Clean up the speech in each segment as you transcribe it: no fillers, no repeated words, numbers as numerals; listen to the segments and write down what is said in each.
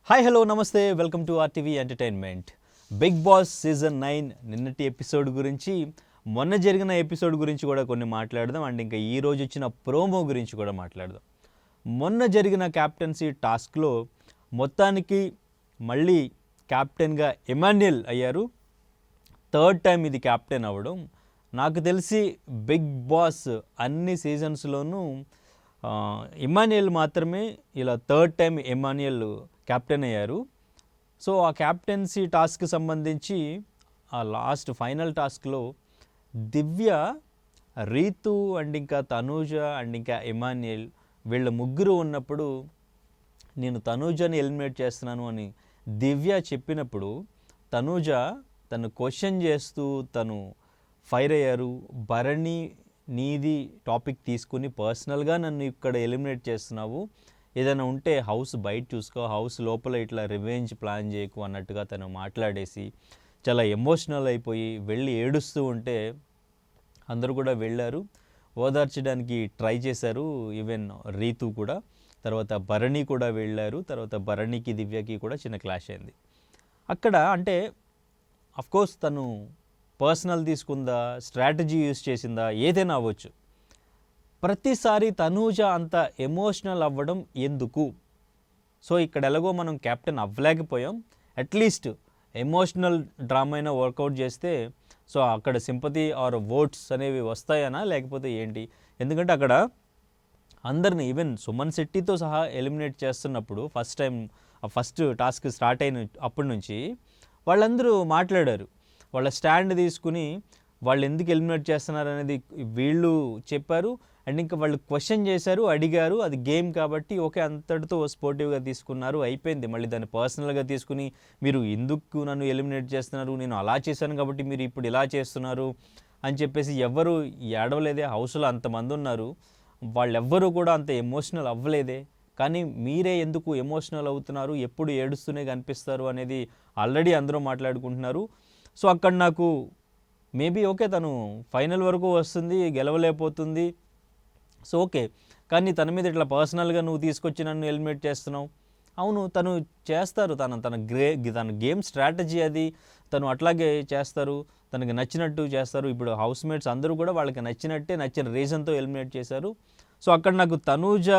Hi hello నమస్తే welcome to RTV entertainment. Bigg Boss season 9 నిన్నటి episode గురించి, మొన్న జరిగిన ఎపిసోడ్ గురించి కూడా కొన్ని మాట్లాడదాం. అండ్ ఇంకా ఈ రోజు వచ్చిన ప్రోమో గురించి కూడా మాట్లాడదాం. మొన్న జరిగిన క్యాప్టెన్సీ టాస్క్లో మొత్తానికి మళ్ళీ క్యాప్టెన్గా ఎమాన్యుయల్ అయ్యారు. థర్డ్ టైం ఇది క్యాప్టెన్ అవ్వడం. నాకు తెలిసి బిగ్ బాస్ అన్ని సీజన్స్లోనూ ఎమాన్యుయల్ మాత్రమే ఇలా థర్డ్ టైం ఎమాన్యుయల్ క్యాప్టెన్ అయ్యారు. సో ఆ క్యాప్టెన్సీ టాస్క్కి సంబంధించి ఆ లాస్ట్ ఫైనల్ టాస్క్లో దివ్య, రీతు అండ్ ఇంకా తనూజ అండ్ ఇంకా ఎమాన్యుయల్ వీళ్ళ ముగ్గురు ఉన్నప్పుడు నేను తనూజని ఎలిమినేట్ చేస్తున్నాను అని దివ్య చెప్పినప్పుడు తనూజ తను క్వశ్చన్ చేస్తూ తను ఫైర్ అయ్యారు. భరణి నీది టాపిక్ తీసుకుని పర్సనల్గా నన్ను ఇక్కడ ఎలిమినేట్ చేస్తున్నావు, ఏదైనా ఉంటే హౌస్ బయట చూసుకో, హౌస్ లోపల ఇట్లా రివెంజ్ ప్లాన్ చేయకు అన్నట్టుగా తను మాట్లాడేసి చాలా ఎమోషనల్ అయిపోయి వెళ్ళి ఏడుస్తూ ఉంటే అందరూ కూడా వెళ్ళారు, ఓదార్చడానికి ట్రై చేశారు. ఈవెన్ రీతు కూడా, తర్వాత భరణి కూడా వెళ్ళారు. తర్వాత భరణికి దివ్యకి కూడా చిన్న క్లాష్ అయింది అక్కడ. అంటే అఫ్కోర్స్ తను పర్సనల్ తీసుకుందా, స్ట్రాటజీ యూస్ చేసిందా, ఏదైనా అవ్వచ్చు. ప్రతిసారి తనూజ అంత ఎమోషనల్ అవ్వడం ఎందుకు? సో ఇక్కడ ఎలాగో మనం క్యాప్టెన్ అవ్వలేకపోయాం, అట్లీస్ట్ ఎమోషనల్ డ్రామా అయినా వర్కౌట్ చేస్తే సో అక్కడ సింపతి ఆర్ ఓట్స్ అనేవి వస్తాయనా లేకపోతే ఏంటి? ఎందుకంటే అక్కడ అందరిని ఈవెన్ సుమన్ శెట్టితో సహా ఎలిమినేట్ చేస్తున్నప్పుడు ఫస్ట్ టాస్క్ స్టార్ట్ అయిన అప్పటి నుంచి వాళ్ళందరూ మాట్లాడారు. వాళ్ళ స్టాండ్ తీసుకుని వాళ్ళు ఎందుకు ఎలిమినేట్ చేస్తున్నారు అనేది వీళ్ళు చెప్పారు. అండ్ ఇంకా వాళ్ళు క్వశ్చన్ చేశారు, అడిగారు. అది గేమ్ కాబట్టి ఓకే అంతటితో స్పోర్టివ్గా తీసుకున్నారు, అయిపోయింది. మళ్ళీ దాన్ని పర్సనల్గా తీసుకుని మీరు ఎందుకు నన్ను ఎలిమినేట్ చేస్తున్నారు, నేను అలా చేశాను కాబట్టి మీరు ఇప్పుడు ఇలా చేస్తున్నారు అని చెప్పేసి ఎవ్వరు ఏడవలేదే. హౌస్లో అంతమంది ఉన్నారు, వాళ్ళెవ్వరూ కూడా అంత ఎమోషనల్ అవ్వలేదే. కానీ మీరే ఎందుకు ఎమోషనల్ అవుతున్నారు, ఎప్పుడు ఏడుస్తూనే కనిపిస్తారు అనేది ఆల్రెడీ అందరూ మాట్లాడుకుంటున్నారు. సో అక్కడ నాకు మేబీ ఓకే తను ఫైనల్ వరకు వస్తుంది, గెలవలేకపోతుంది, సో ఓకే. కానీ తన మీద ఇట్లా పర్సనల్గా నువ్వు తీసుకొచ్చి నన్ను ఎలిమినేట్ చేస్తున్నావు. అవును, తను చేస్తారు, తన గేమ్ స్ట్రాటజీ అది, తను అట్లాగే చేస్తారు, తనకి నచ్చినట్టు చేస్తారు. ఇప్పుడు హౌస్ మేట్స్ అందరూ కూడా వాళ్ళకి నచ్చినట్టే, నచ్చిన రీజన్తో ఎలిమినేట్ చేశారు. సో అక్కడ నాకు తనూజ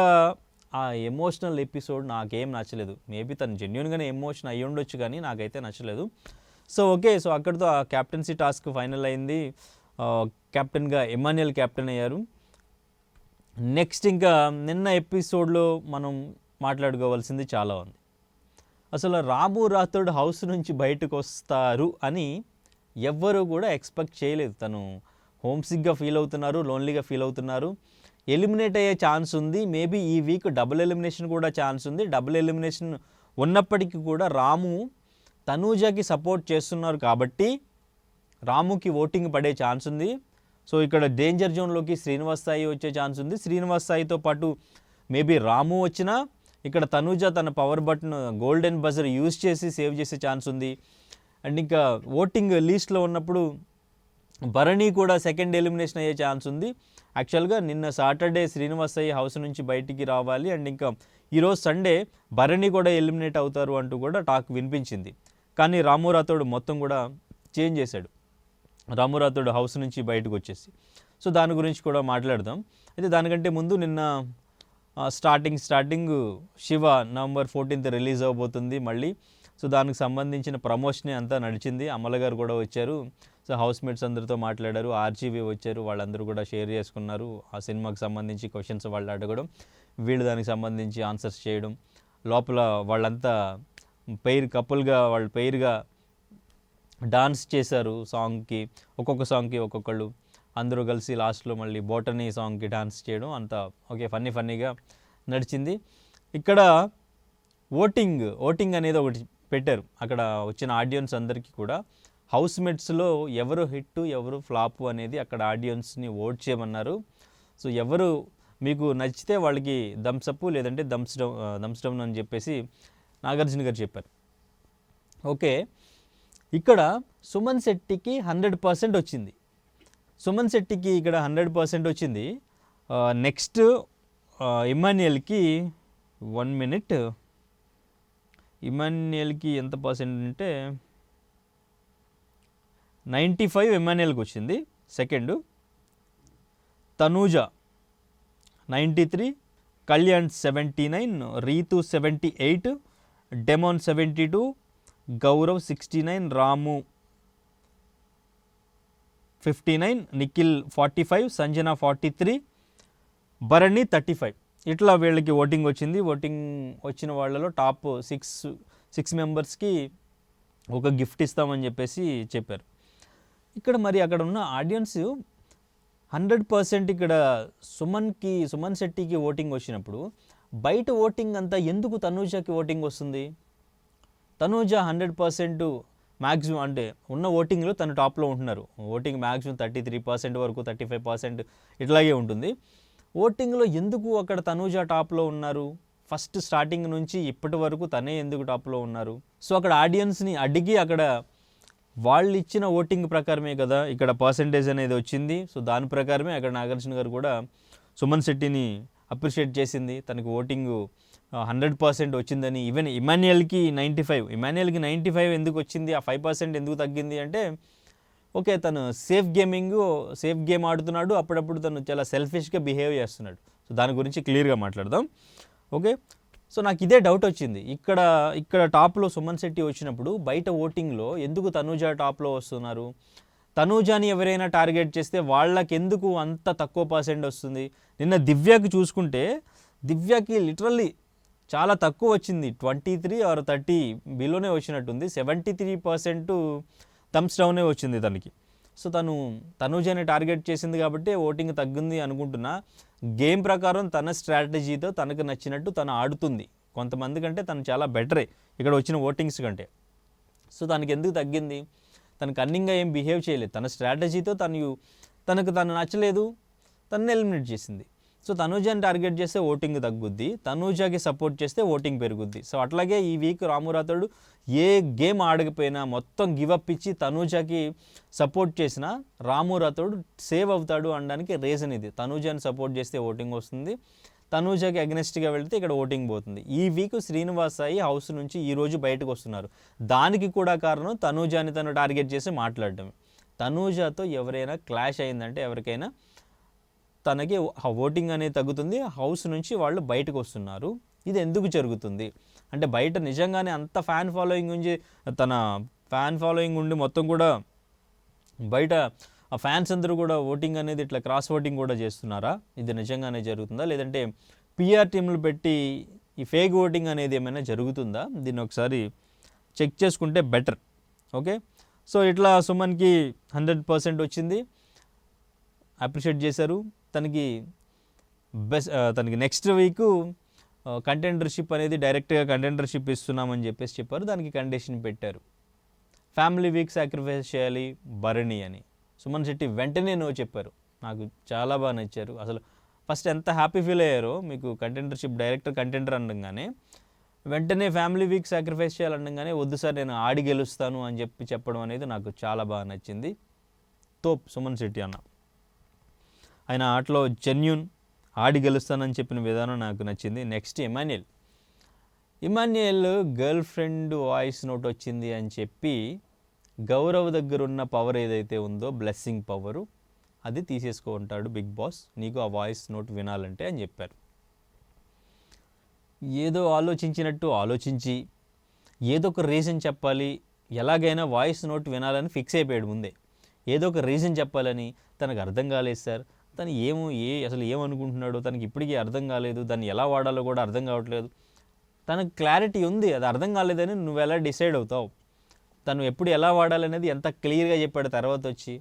ఆ ఎమోషనల్ ఎపిసోడ్ నాకేం నచ్చలేదు. మేబీ తను జెన్యున్గానే ఎమోషన్ అయ్యి ఉండొచ్చు, కానీ నాకైతే నచ్చలేదు. సో ఓకే, సో అక్కడితో ఆ క్యాప్టెన్సీ టాస్క్ ఫైనల్ అయింది. క్యాప్టెన్గా ఎమాన్యుయల్ క్యాప్టెన్ అయ్యారు. నెక్స్ట్ ఇంకా నిన్న ఎపిసోడ్లో మనం మాట్లాడుకోవాల్సింది చాలా ఉంది. అసలు రాము రాథోడ్ హౌస్ నుంచి బయటకు వస్తారు అని ఎవ్వరూ కూడా ఎక్స్పెక్ట్ చేయలేదు. తను హోమ్సిక్గా ఫీల్ అవుతున్నారు, లోన్లీగా ఫీల్ అవుతున్నారు, ఎలిమినేట్ అయ్యే ఛాన్స్ ఉంది. మేబీ ఈ వీక్ డబుల్ ఎలిమినేషన్ కూడా ఛాన్స్ ఉంది. డబుల్ ఎలిమినేషన్ ఉన్నప్పటికీ కూడా రాము తనూజకి సపోర్ట్ చేస్తున్నారు కాబట్టి రాముకి ఓటింగ్ పడే ఛాన్స్ ఉంది. సో ఇక్కడ డేంజర్ జోన్లోకి శ్రీనివాస్ సాయి వచ్చే ఛాన్స్ ఉంది. శ్రీనివాస్ సాయితో పాటు మేబీ రాము వచ్చినా ఇక్కడ తనూజ తన power button golden buzzer use చేసి సేవ్ చేసే ఛాన్స్ ఉంది. అండ్ ఇంకా ఓటింగ్ లీస్ట్లో ఉన్నప్పుడు భరణి కూడా సెకండ్ ఎలిమినేషన్ అయ్యే ఛాన్స్ ఉంది. యాక్చువల్గా నిన్న సాటర్డే శ్రీనివాస్ సాయి హౌస్ నుంచి బయటికి రావాలి, అండ్ ఇంకా ఈరోజు సండే భరణి కూడా ఎలిమినేట్ అవుతారు అంటూ కూడా టాక్ వినిపించింది. కానీ రాము రాథోడ్ మొత్తం కూడా చేంజ్ చేశాడు, రాము రాథోడ్ హౌస్ నుంచి బయటకు వచ్చేసి. సో దాని గురించి కూడా మాట్లాడదాం. అయితే దానికంటే ముందు నిన్న starting Shiva November 14th release అవ్వబోతుంది మళ్ళీ. సో దానికి సంబంధించిన ప్రమోషన్ అంతా నడిచింది. అమల గారు కూడా వచ్చారు. సో హౌస్ మేట్స్ అందరితో మాట్లాడారు, ఆర్జీవి వచ్చారు, వాళ్ళందరూ కూడా షేర్ చేసుకున్నారు. ఆ సినిమాకి సంబంధించి క్వశ్చన్స్ వాళ్ళు అడగడం, వీళ్ళు దానికి సంబంధించి ఆన్సర్స్ చేయడం, లోపల వాళ్ళంతా కపుల్గా వాళ్ళు పెయిర్గా డాన్స్ చేశారు. సాంగ్కి ఒక్కొక్క సాంగ్కి ఒక్కొక్కళ్ళు అందరూ కలిసి లాస్ట్లో మళ్ళీ బోటనీ సాంగ్కి డాన్స్ చేయడం అంతా ఓకే ఫన్నీగా నడిచింది. ఇక్కడ ఓటింగ్ అనేది ఒకటి పెట్టారు. అక్కడ వచ్చిన ఆడియన్స్ అందరికీ కూడా హౌస్ మేట్స్లో ఎవరు హిట్ ఎవరు ఫ్లాప్ అనేది అక్కడ ఆడియన్స్ని ఓట్ చేయమన్నారు. సో ఎవరు మీకు నచ్చితే వాళ్ళకి థమ్స్ అప్ లేదంటే థమ్స్ డౌన్ అని చెప్పేసి నాగార్జున గారు చెప్పారు. ఓకే, ఇక్కడ సుమన్ శెట్టికి 100% వచ్చింది. సుమన్ శెట్టికి ఇక్కడ 100% వచ్చింది. Next ఎమాన్యుయల్కి 1 minute. ఇమాన్యుయల్కి ఎంత పర్సెంట్ అంటే 95 ఇమాన్యుయల్కి వచ్చింది. సెకండ్ తనూజ 93, కళ్యాణ్ 79, రీతు 78, డెమోన్ 72, గౌరవ్ 69, రాము 59, నిఖిల్ 45, సంజన 43, భరణి 35. ఇట్లా వీళ్ళకి ఓటింగ్ వచ్చింది. ఓటింగ్ వచ్చిన వాళ్ళలో టాప్ 6 మెంబర్స్కి ఒక గిఫ్ట్ ఇస్తామని చెప్పేసి చెప్పారు. ఇక్కడ మరి అక్కడ ఉన్న ఆడియన్స్ 100% ఇక్కడ సుమన్ శెట్టికి ఓటింగ్ వచ్చినప్పుడు బయట ఓటింగ్ అంతా ఎందుకు తనూజకి ఓటింగ్ వస్తుంది? తనూజ 100% మ్యాక్సిమం అంటే ఉన్న ఓటింగ్లో తను టాప్లో ఉంటున్నారు. ఓటింగ్ మ్యాక్సిమం 33% వరకు, 35% ఇట్లాగే ఉంటుంది. ఓటింగ్లో ఎందుకు అక్కడ తనూజ టాప్లో ఉన్నారు? ఫస్ట్ స్టార్టింగ్ నుంచి ఇప్పటి వరకు తనే ఎందుకు టాప్లో ఉన్నారు? సో అక్కడ ఆడియన్స్ని అడిగి అక్కడ వాళ్ళు ఇచ్చిన ఓటింగ్ ప్రకారమే కదా ఇక్కడ పర్సంటేజ్ అనేది వచ్చింది. సో దాని ప్రకారమే అక్కడ నాగార్జున గారు కూడా సుమన్ శెట్టిని అప్రిషియేట్ చేసింది. తనకి ఓటింగ్ 100% వచ్చిందని. ఈవెన్ ఇమాన్యుయల్కి 95 ఎందుకు వచ్చింది? ఆ 5% ఎందుకు తగ్గింది అంటే ఓకే తను సేఫ్ గేమ్ ఆడుతున్నాడు. అప్పుడప్పుడు తను చాలా సెల్ఫిష్గా బిహేవ్ చేస్తున్నాడు. సో దాని గురించి క్లియర్గా మాట్లాడదాం. ఓకే, సో నాకు ఇదే డౌట్ వచ్చింది. ఇక్కడ టాప్లో సుమన్ శెట్టి వచ్చినప్పుడు బయట ఓటింగ్లో ఎందుకు తనూజ టాప్లో వస్తున్నారు? తనూజాని ఎవరైనా టార్గెట్ చేస్తే వాళ్ళకి ఎందుకు అంత తక్కువ పర్సెంట్ వస్తుంది? నిన్న దివ్యకి చూసుకుంటే దివ్యకి లిటరల్లీ చాలా తక్కువ వచ్చింది. 23 or 30 బిలోనే వచ్చినట్టుంది. 73% థమ్స్ డౌనే వచ్చింది తనకి. సో తనూజాని టార్గెట్ చేసింది కాబట్టి ఓటింగ్ తగ్గింది అనుకుంటున్నా. గేమ్ ప్రకారం తన స్ట్రాటజీతో తనకు నచ్చినట్టు తను ఆడుతుంది. కొంతమంది కంటే తను చాలా బెటరే ఇక్కడ వచ్చిన ఓటింగ్స్ కంటే. సో తనకి ఎందుకు తగ్గింది? తను కన్నింగ్గా ఏం బిహేవ్ చేయలేదు. తన స్ట్రాటజీతో తను నచ్చలేదు, తనని ఎలిమినేట్ చేసింది. సో తనూజాని టార్గెట్ చేస్తే ఓటింగ్ తగ్గుద్ది, తనూజాకి సపోర్ట్ చేస్తే ఓటింగ్ పెరుగుద్ది. సో అట్లాగే ఈ వీక్ రాము రాథోడ్ ఏ గేమ్ ఆడకపోయినా మొత్తం గివప్ ఇచ్చి తనూజాకి సపోర్ట్ చేసినా రాము రాథోడ్ సేవ్ అవుతాడు అనడానికి రీజన్ ఇది. తనూజాని సపోర్ట్ చేస్తే ఓటింగ్ వస్తుంది, తనూజాకి అగెనెస్ట్గా వెళ్తే ఇక్కడ ఓటింగ్ పోతుంది. ఈ వీక్ శ్రీనివాస్ సాయి హౌస్ నుంచి ఈరోజు బయటకు వస్తున్నారు. దానికి కూడా కారణం తనూజాని తను టార్గెట్ చేసి మాట్లాడటం. తనూజాతో ఎవరైనా క్లాష్ అయిందంటే ఎవరికైనా తనకి ఓటింగ్ అనేది తగ్గుతుంది. హౌస్ నుంచి వాళ్ళు బయటకు వస్తున్నారు. ఇది ఎందుకు జరుగుతుంది అంటే బయట నిజంగానే అంత ఫ్యాన్ ఫాలోయింగ్ ఉండి మొత్తం కూడా బయట ఆ ఫ్యాన్స్ అందరూ కూడా ఓటింగ్ అనేది ఇట్లా క్రాస్ ఓటింగ్ కూడా చేస్తున్నారా? ఇది నిజంగానే జరుగుతుందా? లేదంటే పిఆర్ టీంలు పెట్టి ఈ ఫేక్ ఓటింగ్ అనేది ఏమైనా జరుగుతుందా? దీన్ని ఒకసారి చెక్ చేసుకుంటే బెటర్. ఓకే, సో ఇట్లా సుమన్కి 100% వచ్చింది, అప్రిషియేట్ చేశారు. తనకి నెక్స్ట్ వీక్ కంటెండర్షిప్ అనేది డైరెక్ట్గా కంటెండర్షిప్ ఇస్తున్నామని చెప్పారు. దానికి కండిషన్ పెట్టారు, ఫ్యామిలీ వీక్ సాక్రిఫైస్ చేయాలి భరణి అని. సుమన్ శెట్టి వెంటనే నో చెప్పారు. నాకు చాలా బాగా నచ్చారు. అసలు ఫస్ట్ ఎంత హ్యాపీ ఫీల్ అయ్యారో మీకు కంటెండర్షిప్ డైరెక్టర్ కంటెండర్ అనగానే వెంటనే ఫ్యామిలీ వీక్ సాక్రిఫైస్ చేయాలనగానే వద్దు సార్ నేను ఆడి గెలుస్తాను అని చెప్పడం అనేది నాకు చాలా బాగా నచ్చింది. తోప్ సుమన్ శెట్టి అన్న, ఆయన ఆటలో జెన్యూన్, ఆడి గెలుస్తానని చెప్పిన విధానం నాకు నచ్చింది. Next Emmanuel girl friend voice note వచ్చింది అని చెప్పి గౌరవ్ దగ్గర ఉన్న పవర్ ఏదైతే ఉందో బ్లెస్సింగ్ పవరు అది తీసేసుకుంటాడు బిగ్ బాస్, నీకు ఆ వాయిస్ నోట్ వినాలంటే అని చెప్పారు. ఏదో ఆలోచించినట్టు ఆలోచించి ఏదో ఒక రీజన్ చెప్పాలి, ఎలాగైనా వాయిస్ నోట్ వినాలని ఫిక్స్ అయిపోయాడు ముందే. ఏదో ఒక రీజన్ చెప్పాలని. తనకు అర్థం కాలేదు సార్, తను అసలు ఏమనుకుంటున్నాడో తనకి ఇప్పటికీ అర్థం కాలేదు, దాన్ని ఎలా వాడాలో కూడా అర్థం కావట్లేదు. తనకు క్లారిటీ ఉంది, అది అర్థం కాలేదని నువ్వు ఎలా డిసైడ్ అవుతావు? తను ఎప్పుడు ఎలా వాడాలనేది ఎంత క్లియర్గా చెప్పాడు తర్వాత వచ్చి.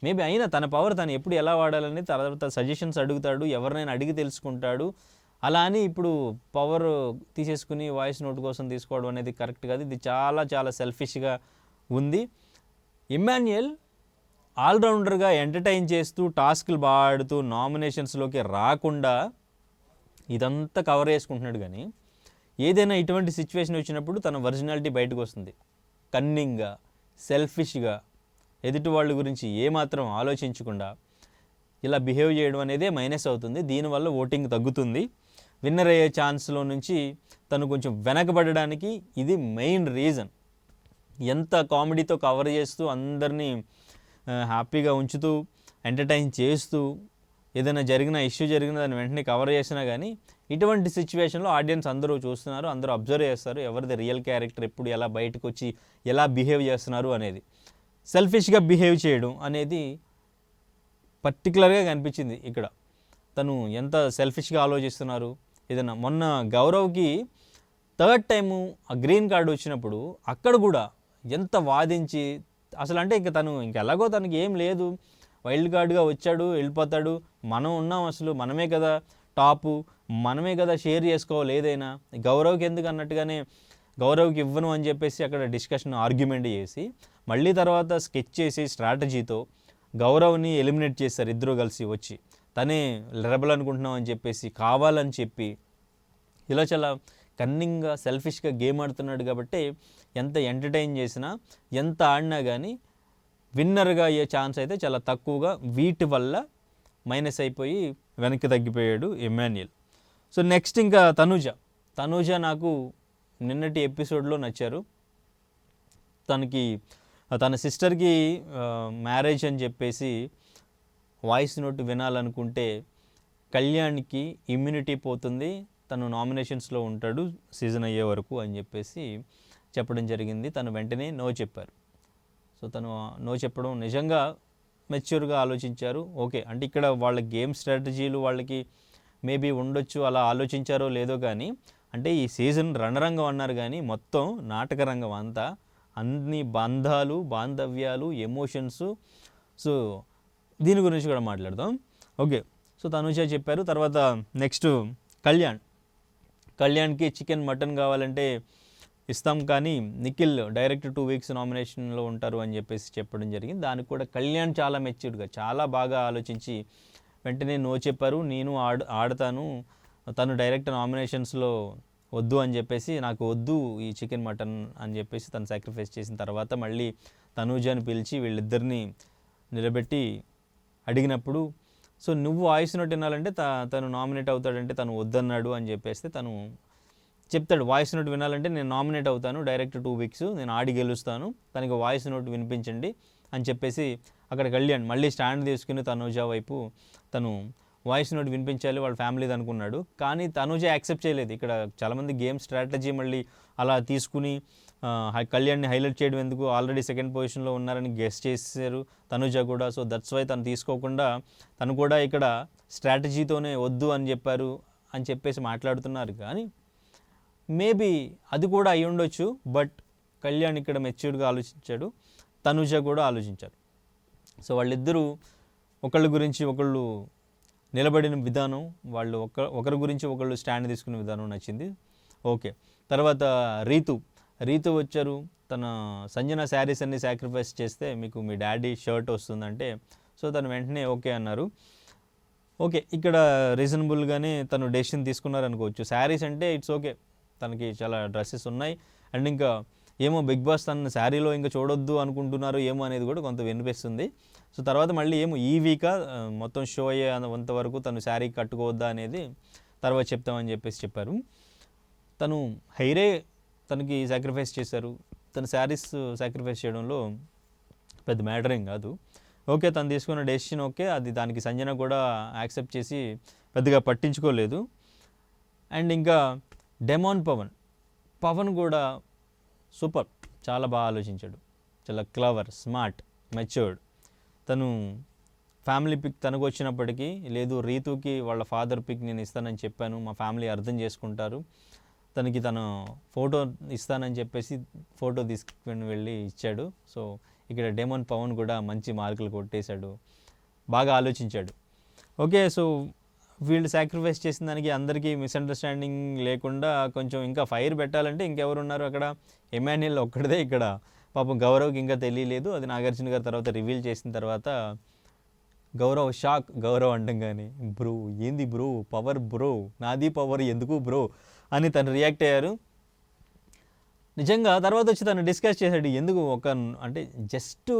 మేబీ అయినా తన పవర్ తను ఎప్పుడు ఎలా వాడాలని తర్వాత సజెషన్స్ అడుగుతాడు, ఎవరినైనా అడిగి తెలుసుకుంటాడు. అలా అని ఇప్పుడు పవర్ తీసేసుకుని వాయిస్ నోట్ కోసం తీసుకోవడం అనేది కరెక్ట్ కాదు. ఇది చాలా చాలా సెల్ఫిష్గా ఉంది. ఇమాన్యుయల్ ఆల్రౌండర్గా ఎంటర్టైన్ చేస్తూ టాస్క్లు బాడుతూ నామినేషన్స్లోకి రాకుండా ఇదంతా కవర్ చేసుకుంటున్నాడు. కానీ ఏదైనా ఇటువంటి సిచ్యువేషన్ వచ్చినప్పుడు తన ఒరిజినాలిటీ బయటకు వస్తుంది. కన్నింగ్గా, సెల్ఫిష్గా, ఎదుటి వాళ్ళ గురించి ఏమాత్రం ఆలోచించకుండా ఇలా బిహేవ్ చేయడం అనేదే మైనస్ అవుతుంది. దీనివల్ల ఓటింగ్ తగ్గుతుంది. విన్నర్ అయ్యే ఛాన్స్లో నుంచి తను కొంచెం వెనకబడడానికి ఇది మెయిన్ రీజన్. ఎంత కామెడీతో కవర్ చేస్తూ అందరినీ హ్యాపీగా ఉంచుతూ ఎంటర్టైన్ చేస్తూ ఏదైనా ఇష్యూ జరిగిన దాన్ని వెంటనే కవర్ చేసినా కానీ ఇటువంటి సిచ్యువేషన్లో ఆడియన్స్ అందరూ చూస్తున్నారు, అందరూ అబ్జర్వ్ చేస్తారు ఎవరిది రియల్ క్యారెక్టర్ ఎప్పుడు ఎలా బయటకు వచ్చి ఎలా బిహేవ్ చేస్తున్నారు అనేది. సెల్ఫిష్గా బిహేవ్ చేయడం అనేది పర్టికులర్గా కనిపించింది ఇక్కడ. తను ఎంత సెల్ఫిష్గా ఆలోచిస్తున్నారు. ఏదైనా మొన్న గౌరవ్కి థర్డ్ టైము ఆ గ్రీన్ కార్డు వచ్చినప్పుడు అక్కడ కూడా ఎంత వాదించి అసలు అంటే ఇంక తను ఇంకెలాగో తనకి ఏం లేదు, వైల్డ్ కార్డుగా వచ్చాడు వెళ్ళిపోతాడు, మనం ఉన్నాం అసలు మనమే కదా టాపు, మనమే కదా షేర్ చేసుకోవాలి ఏదైనా, గౌరవ్కి ఎందుకు అన్నట్టుగానే గౌరవ్కి ఇవ్వను అని చెప్పేసి అక్కడ డిస్కషన్ ఆర్గ్యుమెంట్ చేసి మళ్ళీ తర్వాత స్కెచ్ చేసి స్ట్రాటజీతో గౌరవ్ని ఎలిమినేట్ చేస్తారు ఇద్దరు కలిసి వచ్చి. తనే రెబల్ అనుకుంటున్నాం అని చెప్పేసి కావాలని చెప్పి ఇలా చాలా కన్నింగ్గా సెల్ఫిష్గా గేమ్ ఆడుతున్నాడు. కాబట్టి ఎంత ఎంటర్టైన్ చేసినా ఎంత ఆడినా కానీ విన్నర్గా అయ్యే ఛాన్స్ అయితే చాలా తక్కువగా వీటి వల్ల మైనస్ అయిపోయి వెనక్కి తగ్గిపోయాడు ఎమాన్యుయల్. సో నెక్స్ట్ ఇంకా తనూజ నాకు నిన్నటి ఎపిసోడ్లో నచ్చారు. తన సిస్టర్కి మ్యారేజ్ అని చెప్పేసి వాయిస్ నోట్ వినాలనుకుంటే కళ్యాణ్కి ఇమ్యూనిటీ పోతుంది, తను నామినేషన్స్లో ఉంటాడు సీజన్ అయ్యే వరకు అని చెప్పేసి చెప్పడం జరిగింది. తను వెంటనే నో చెప్పారు. సో తను నో చెప్పడం నిజంగా మెచ్యూర్గా ఆలోచించారు. ఓకే అంటే ఇక్కడ వాళ్ళ గేమ్ స్ట్రాటజీలు వాళ్ళకి మేబీ ఉండొచ్చు, అలా ఆలోచించారో లేదో కానీ అంటే ఈ సీజన్ రణరంగం అన్నారు కానీ మొత్తం నాటక రంగం అంతా అన్ని బంధాలు బాంధవ్యాలు ఎమోషన్స్. సో దీని గురించి కూడా మాట్లాడదాం. ఓకే సో తనుజ చెప్పారు. తర్వాత నెక్స్ట్ కళ్యాణ్కి చికెన్ మటన్ కావాలంటే ఇస్తాం కానీ నిఖిల్ డైరెక్ట్ 2 వీక్స్ నామినేషన్లో ఉంటారు అని చెప్పేసి చెప్పడం జరిగింది. దానికి కూడా కళ్యాణ్ చాలా మెచ్యూర్డ్గా చాలా బాగా ఆలోచించి వెంటనే నో చెప్పారు. నేను ఆడతాను, తను డైరెక్ట్ నామినేషన్స్లో వద్దు అని చెప్పేసి నాకు వద్దు ఈ చికెన్ మటన్ అని చెప్పేసి తను సాక్రిఫైస్ చేసిన తర్వాత మళ్ళీ తనూజని పిలిచి వీళ్ళిద్దరిని నిలబెట్టి అడిగినప్పుడు సో నువ్వు వాయిస్ నోట్ వినాలంటే తను నామినేట్ అవుతాడంటే తను వద్దన్నాడు అని చెప్పేస్తే తను చెప్తాడు వాయిస్ నోట్ వినాలంటే నేను నామినేట్ అవుతాను డైరెక్ట్ 2 వీక్స్ నేను ఆడి గెలుస్తాను, తనకి వాయిస్ నోట్ వినిపించండి అని చెప్పేసి అక్కడ కళ్యాణ్ మళ్ళీ స్టాండ్ తీసుకుని తనూజ వైపు తను వాయిస్ నోట్ వినిపించాలి వాళ్ళ ఫ్యామిలీది అనుకున్నాడు. కానీ తనూజ యాక్సెప్ట్ చేయలేదు. ఇక్కడ చాలామంది గేమ్ స్ట్రాటజీ మళ్ళీ అలా తీసుకుని కళ్యాణ్ని హైలైట్ చేయడం ఎందుకు, ఆల్రెడీ సెకండ్ పొజిషన్లో ఉన్నారని గెస్ చేశారు తనూజ కూడా. సో దట్స్ వై తను తీసుకోకుండా తను కూడా ఇక్కడ స్ట్రాటజీతోనే వద్దు అని చెప్పారు అని చెప్పేసి మాట్లాడుతున్నారు. కానీ మేబీ అది కూడా అయి ఉండొచ్చు. బట్ కళ్యాణ్ ఇక్కడ మెచ్యూర్డ్గా ఆలోచించాడు, తనూజ కూడా ఆలోచించారు. సో వాళ్ళిద్దరూ ఒకళ్ళ గురించి ఒకళ్ళు నిలబడిన విధానం, వాళ్ళు ఒకరి గురించి ఒకళ్ళు స్టాండ్ తీసుకునే విధానం నచ్చింది. ఓకే తర్వాత రీతు వచ్చారు. తన సంజన శారీస్ అన్ని సాక్రిఫైస్ చేస్తే మీకు మీ డాడీ షర్ట్ వస్తుందంటే సో తను వెంటనే ఓకే అన్నారు. ఓకే ఇక్కడ రీజనబుల్గానే తను డెసిషన్ తీసుకున్నారు అనుకోవచ్చు. శారీస్ అంటే ఇట్స్ ఓకే, తనకి చాలా డ్రెస్సెస్ ఉన్నాయి. అండ్ ఇంకా ఏమో బిగ్ బాస్ తన శారీలో ఇంకా చూడొద్దు అనుకుంటున్నారు ఏమో అనేది కూడా కొంత వినిపిస్తుంది. సో తర్వాత మళ్ళీ ఏమో ఈ వీక్ మొత్తం షో అయ్యేంత వరకు తను శారీ కట్టుకోవద్దా అనేది తర్వాత చెప్తామని చెప్పేసి చెప్పారు. తను హెయిరే తనకి సాక్రిఫైస్ చేశారు. తన శారీస్ సాక్రిఫైస్ చేయడంలో పెద్ద మ్యాటర్ ఏం కాదు. ఓకే తను తీసుకున్న డెసిషన్ ఓకే, అది దానికి సంజన కూడా యాక్సెప్ట్ చేసి పెద్దగా పట్టించుకోలేదు. అండ్ ఇంకా డెమాన్ పవన్ కూడా సూపర్, చాలా బాగా ఆలోచించాడు, చాలా క్లవర్, స్మార్ట్, మెచ్యూర్డ్. తను ఫ్యామిలీ పిక్ తనకు వచ్చినప్పటికీ లేదు రీతుకి వాళ్ళ ఫాదర్ పిక్ నేను ఇస్తానని చెప్పాను, మా ఫ్యామిలీ అర్థం చేసుకుంటారు, తనకి తను ఫోటో ఇస్తానని చెప్పేసి ఫోటో తీసుకుని వెళ్ళి ఇచ్చాడు. సో ఇక్కడ డెమాన్ పవన్ కూడా మంచి మార్కులు కొట్టేశాడు, బాగా ఆలోచించాడు. ఓకే సో వీళ్ళు సాక్రిఫైస్ చేసిన దానికి అందరికీ మిస్అండర్స్టాండింగ్ లేకుండా కొంచెం ఇంకా ఫైర్ పెట్టాలంటే ఇంకెవరున్నారు అక్కడ, ఎమాన్యుయల్ ఒక్కడిదే. ఇక్కడ పాపం గౌరవ్కి ఇంకా తెలియలేదు, అది నాగార్జున గారి తర్వాత రివీల్ చేసిన తర్వాత గౌరవ్ అంటాం కానీ బ్రో ఏంది బ్రో పవర్ బ్రో, నాది పవర్ ఎందుకు బ్రో అని తను రియాక్ట్ అయ్యారు. నిజంగా తర్వాత వచ్చి తను డిస్కస్ చేశాడు ఎందుకు అంటే జస్ట్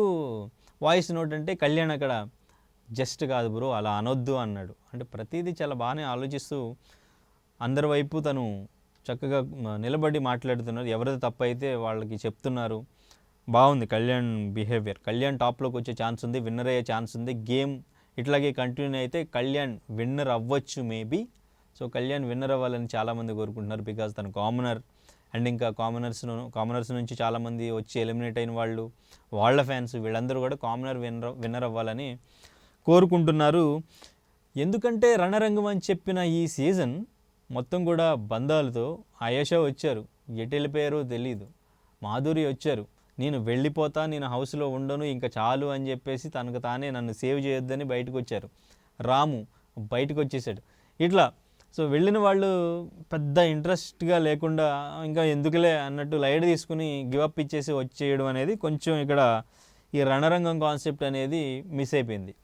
వాయిస్ నోట్ అంటే కళ్యాణ్ అక్కడ జస్ట్ కాదు బ్రో అలా అనొద్దు అన్నాడు. అంటే ప్రతిదీ చాలా బాగానే ఆలోచిస్తూ అందరి వైపు తను చక్కగా నిలబడి మాట్లాడుతున్నారు. ఎవరిది తప్పు అయితే వాళ్ళకి చెప్తున్నారు. బాగుంది కళ్యాణ్ బిహేవియర్. కళ్యాణ్ టాప్లోకి వచ్చే ఛాన్స్ ఉంది, విన్నర్ అయ్యే ఛాన్స్ ఉంది. గేమ్ ఇట్లాగే కంటిన్యూ అయితే కళ్యాణ్ విన్నర్ అవ్వచ్చు మేబీ. సో కళ్యాణ్ విన్నర్ అవ్వాలని చాలామంది కోరుకుంటున్నారు. బికాజ్ తను కామనర్ అండ్ ఇంకా కామనర్స్ నుంచి చాలామంది వచ్చి ఎలిమినేట్ అయిన వాళ్ళు, వాళ్ళ ఫ్యాన్స్, వీళ్ళందరూ కూడా కామనర్ విన్నర్ అవ్వాలని కోరుకుంటున్నారు. ఎందుకంటే రణరంగం అని చెప్పిన ఈ సీజన్ మొత్తం కూడా బంధాలతో. ఆయేషా వచ్చారు, ఎటు వెళ్ళిపోయారో తెలీదు. మాధురి వచ్చారు, నేను వెళ్ళిపోతా, నేను హౌస్లో ఉండను ఇంకా చాలు అని చెప్పేసి తనకు తానే నన్ను సేవ్ చేయొద్దని బయటకు వచ్చారు. రాము బయటకు వచ్చేసాడు. ఇట్లా సో వెళ్ళిన వాళ్ళు పెద్ద ఇంట్రెస్ట్గా లేకుండా ఇంకా ఎందుకులే అన్నట్టు లైట్ తీసుకుని గివప్ ఇచ్చేసి వచ్చేయడం అనేది కొంచెం ఇక్కడ ఈ రణరంగం కాన్సెప్ట్ అనేది మిస్ అయిపోయింది.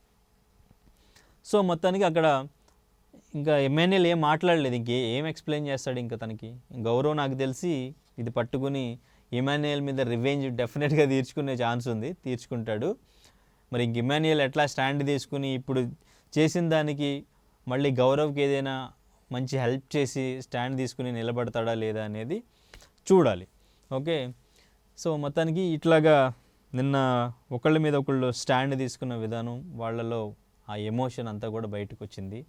సో మొత్తానికి అక్కడ ఇంకా ఎమ్మెన్యేలు ఏం మాట్లాడలేదు. ఏం ఎక్స్ప్లెయిన్ చేస్తాడు ఇంకా తనకి. గౌరవ్ నాకు తెలిసి ఇది పట్టుకుని ఇమాన్యుయల్ మీద రివెంజ్ డెఫినెట్గా తీర్చుకునే ఛాన్స్ ఉంది, తీర్చుకుంటాడు. మరి ఇంక ఇమాన్యుయల్ ఎట్లా స్టాండ్ తీసుకుని ఇప్పుడు చేసిన దానికి మళ్ళీ గౌరవ్కి ఏదైనా మంచి హెల్ప్ చేసి స్టాండ్ తీసుకుని నిలబడతాడా లేదా అనేది చూడాలి. ఓకే, సో మొత్తానికి ఇట్లాగా నిన్న ఒకళ్ళ మీద ఒకళ్ళు స్టాండ్ తీసుకున్న విధానం, వాళ్ళలో ఆ ఎమోషన్ అంతా కూడా బయటకు వచ్చింది.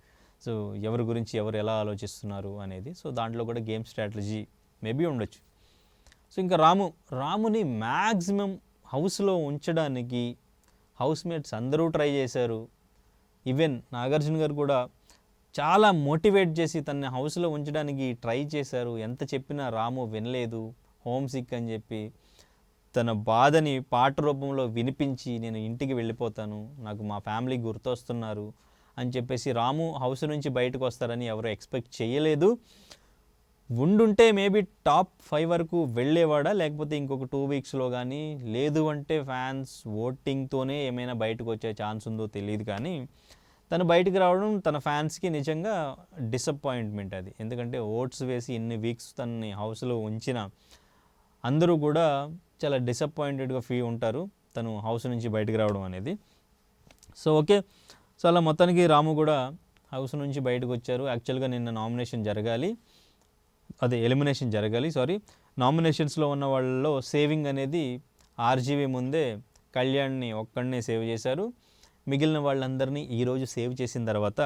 సో ఎవరి గురించి ఎవరు ఎలా ఆలోచిస్తున్నారు అనేది. సో దాంట్లో కూడా గేమ్ స్ట్రాటజీ మేబీ ఉండొచ్చు. సో ఇంకా రాముని మ్యాక్సిమం హౌస్లో ఉంచడానికి హౌస్మేట్స్ అందరూ ట్రై చేశారు. ఈవెన్ నాగార్జున గారు కూడా చాలా మోటివేట్ చేసి తనని హౌస్లో ఉంచడానికి ట్రై చేశారు. ఎంత చెప్పినా రాము వినలేదు. హోమ్ సిక్ అని చెప్పి తన బాధని పాట రూపంలో వినిపించి నేను ఇంటికి వెళ్ళిపోతాను, నాకు మా ఫ్యామిలీ గుర్తొస్తున్నారు అని చెప్పేసి రాము హౌస్ నుంచి బయటకు వస్తారని ఎవరు ఎక్స్పెక్ట్ చేయలేదు. ఉండుంటే మేబీ టాప్ 5 వరకు వెళ్ళేవాడా, లేకపోతే ఇంకొక 2 వీక్స్లో కానీ, లేదు అంటే ఫ్యాన్స్ ఓటింగ్తోనే ఏమైనా బయటకు వచ్చే ఛాన్స్ ఉందో తెలియదు. కానీ తను బయటకు రావడం తన ఫ్యాన్స్కి నిజంగా డిసప్పాయింట్మెంట్ అది. ఎందుకంటే ఓట్స్ వేసి ఇన్ని వీక్స్ తనని హౌస్లో ఉంచిన అందరూ కూడా చాలా డిసప్పాయింటెడ్గా ఫీల్ ఉంటారు తను హౌస్ నుంచి బయటకు రావడం అనేది. సో ఓకే, సో అలా మొత్తానికి రాము కూడా హౌస్ నుంచి బయటకు వచ్చారు. యాక్చువల్గా నిన్న ఎలిమినేషన్ జరగాలి. నామినేషన్స్లో ఉన్న వాళ్ళలో సేవింగ్ అనేది ఆర్జీవీ ముందే కళ్యాణ్ని ఒక్కడినే సేవ్ చేశారు. మిగిలిన వాళ్ళందరినీ ఈరోజు సేవ్ చేసిన తర్వాత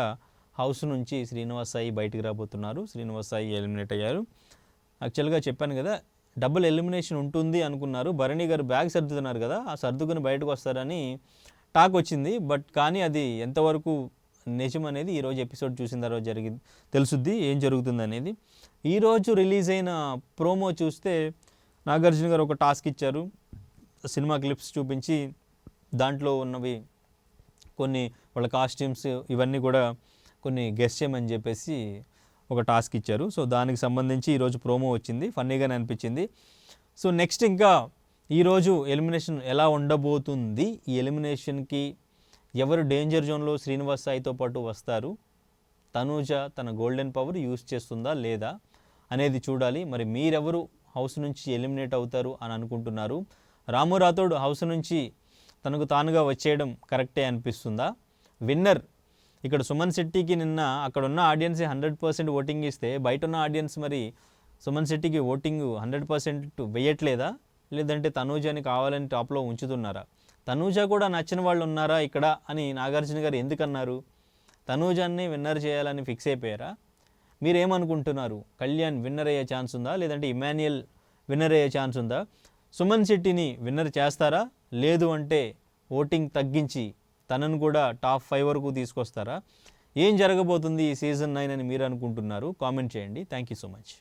హౌస్ నుంచి శ్రీనివాస్ సాయి బయటకు రాబోతున్నారు. శ్రీనివాస్ సాయి ఎలిమినేట్ అయ్యారు. యాక్చువల్గా చెప్పాను కదా, డబుల్ ఎలిమినేషన్ ఉంటుంది అనుకున్నారు. భరణి గారు బ్యాగ్ సర్దుతున్నారు కదా, ఆ సర్దుకుని బయటకు వస్తారని టాక్ వచ్చింది. బట్ కానీ అది ఎంతవరకు నిజం అనేది ఈరోజు ఎపిసోడ్ చూసిన తర్వాత తెలుసుద్ది ఏం జరుగుతుంది అనేది. ఈరోజు రిలీజ్ అయిన ప్రోమో చూస్తే నాగార్జున గారు ఒక టాస్క్ ఇచ్చారు. సినిమా క్లిప్స్ చూపించి దాంట్లో ఉన్నవి కొన్ని వాళ్ళ కాస్ట్యూమ్స్ ఇవన్నీ కూడా కొన్ని గెస్ చేయమని చెప్పేసి ఒక టాస్క్ ఇచ్చారు. సో దానికి సంబంధించి ఈరోజు ప్రోమో వచ్చింది, ఫన్నీగానే అనిపించింది. సో నెక్స్ట్ ఇంకా ఈరోజు ఎలిమినేషన్ ఎలా ఉండబోతుంది, ఈ ఎలిమినేషన్కి ఎవరు డేంజర్ జోన్లో శ్రీనివాస్ సాయితో పాటు వస్తారు, తనూజ తన గోల్డెన్ పవర్ యూజ్ చేస్తుందా లేదా అనేది చూడాలి. మరి మీరెవరు హౌస్ నుంచి ఎలిమినేట్ అవుతారు అని అనుకుంటున్నారు? రాము రాథోడ్ హౌస్ నుంచి తనకు తానుగా వచ్చేయడం కరెక్టే అనిపిస్తుందా? విన్నర్ ఇక్కడ సుమన్ శెట్టికి నిన్న అక్కడ ఉన్న ఆడియన్స్ 100% ఓటింగ్ ఇస్తే బయట ఉన్న ఆడియన్స్ మరి సుమన్ శెట్టికి ఓటింగ్ 100% వేయట్లేదా, లేదంటే తనూజని కావాలని టాప్లో ఉంచుతున్నారా? తనూజ కూడా నచ్చిన వాళ్ళు ఉన్నారా ఇక్కడ అని నాగార్జున గారు ఎందుకన్నారు? తనూజాన్ని విన్నర్ చేయాలని ఫిక్స్ అయిపోయారా? మీరేమనుకుంటున్నారు? కళ్యాణ్ విన్నర్ అయ్యే ఛాన్స్ ఉందా, లేదంటే ఇమాన్యుయల్ విన్నర్ అయ్యే ఛాన్స్ ఉందా? సుమన్ శెట్టిని విన్నర్ చేస్తారా, లేదు అంటే ఓటింగ్ తగ్గించి తనను కూడా టాప్ 5 వరకు తీసుకొస్తారా? ఏం జరగబోతుంది ఈ సీజన్ 9 అని మీరు అనుకుంటున్నారు? కామెంట్ చేయండి. Thank you so much.